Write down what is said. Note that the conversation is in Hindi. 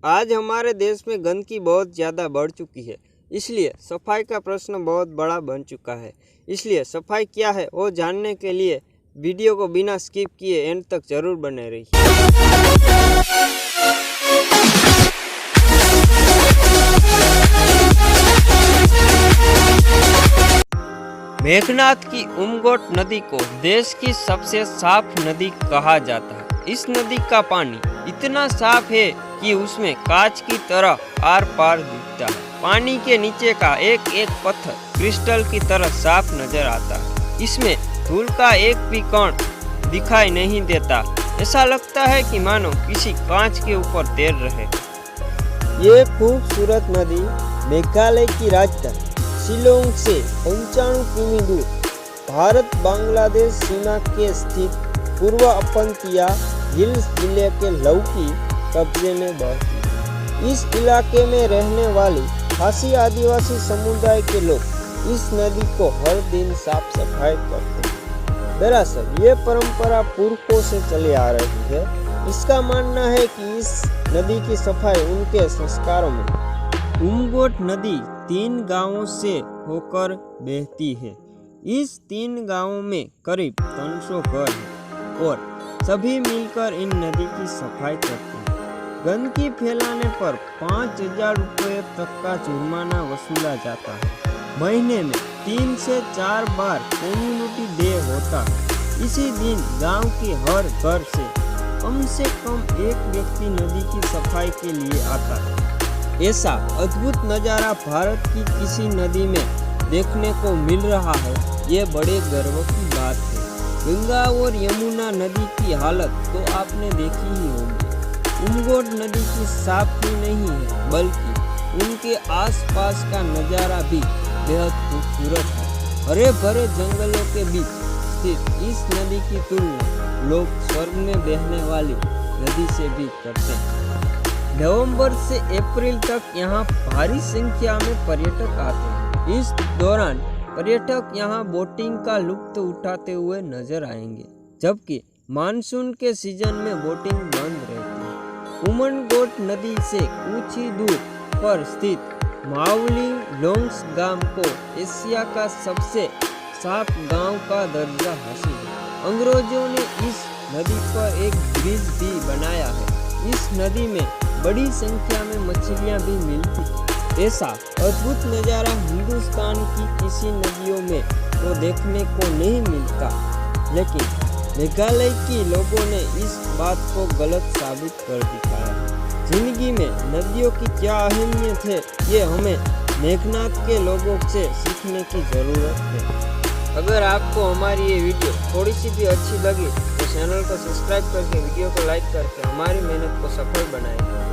आज हमारे देश में गंदगी बहुत ज़्यादा बढ़ चुकी है, इसलिए सफाई का प्रश्न बहुत बड़ा बन चुका है। इसलिए सफाई क्या है वो जानने के लिए वीडियो को बिना स्किप किए एंड तक जरूर बने रहिए। मेघनाथ की उमगोट नदी को देश की सबसे साफ नदी कहा जाता है। इस नदी का पानी इतना साफ है कि उसमें कांच की तरह आर पार दिखता है। पानी के नीचे का एक एक पत्थर क्रिस्टल की तरह साफ नजर आता है। इसमें धूल का एक भी कण दिखाई नहीं देता। ऐसा लगता है कि मानो किसी कांच के ऊपर तैर रहे। ये खूबसूरत नदी मेघालय की राजधानी शिलोंग से 95 किमी दूर भारत बांग्लादेश सीमा के स्थित पूर्व अपंतिया हिल्स जिले के लौकी कब्जे में बहती। इस इलाके में रहने वाली खासी आदिवासी समुदाय के लोग इस नदी को हर दिन साफ सफाई करते हैं। दरअसल ये परंपरा पुरखों से चली आ रही है। इसका मानना है कि इस नदी की सफाई उनके संस्कारों में। उमगोट नदी 3 गांवों से होकर बहती है। इस 3 गांवों में करीब 300 घर हैं और सभी मिलकर इन नदी की सफाई करते हैं। गंदगी फैलाने पर 5,000 रुपये तक का जुर्माना वसूला जाता है। महीने में 3 से 4 बार कम्युनिटी डे होता है। इसी दिन गांव के हर घर से कम एक व्यक्ति नदी की सफाई के लिए आता है। ऐसा अद्भुत नज़ारा भारत की किसी नदी में देखने को मिल रहा है, ये बड़े गर्व की बात है। गंगा और यमुना नदी की हालत तो आपने देखी ही होगी। उमगोट नदी की साफ ही नहीं है, बल्कि उनके आसपास का नज़ारा भी बेहद खूबसूरत है। हरे भरे जंगलों के बीच स्थित इस नदी की तुलना लोग स्वर्ग में बहने वाली नदी से भी करते हैं। नवंबर से अप्रैल तक यहाँ भारी संख्या में पर्यटक आते हैं। इस दौरान पर्यटक यहाँ बोटिंग का लुत्फ उठाते हुए नजर आएंगे, जबकि मानसून के सीजन में बोटिंग बंद रहती है। उमगोट नदी से कुछ ही दूर पर स्थित मावली लोंग्स गांव को एशिया का सबसे साफ गांव का दर्जा हासिल है। अंग्रेजों ने इस नदी पर एक ब्रिज भी बनाया है। इस नदी में बड़ी संख्या में मछलियां भी मिलती। ऐसा अद्भुत नज़ारा हिंदुस्तान की किसी नदियों में तो देखने को नहीं मिलता, लेकिन मेघालय के लोगों ने इस बात को गलत साबित कर दिखाया। जिंदगी में नदियों की क्या अहमियत है, ये हमें मेघनाथ के लोगों से सीखने की ज़रूरत है। अगर आपको हमारी ये वीडियो थोड़ी सी भी अच्छी लगी तो चैनल को सब्सक्राइब करके वीडियो को लाइक करके हमारी मेहनत को सफल बनाएं।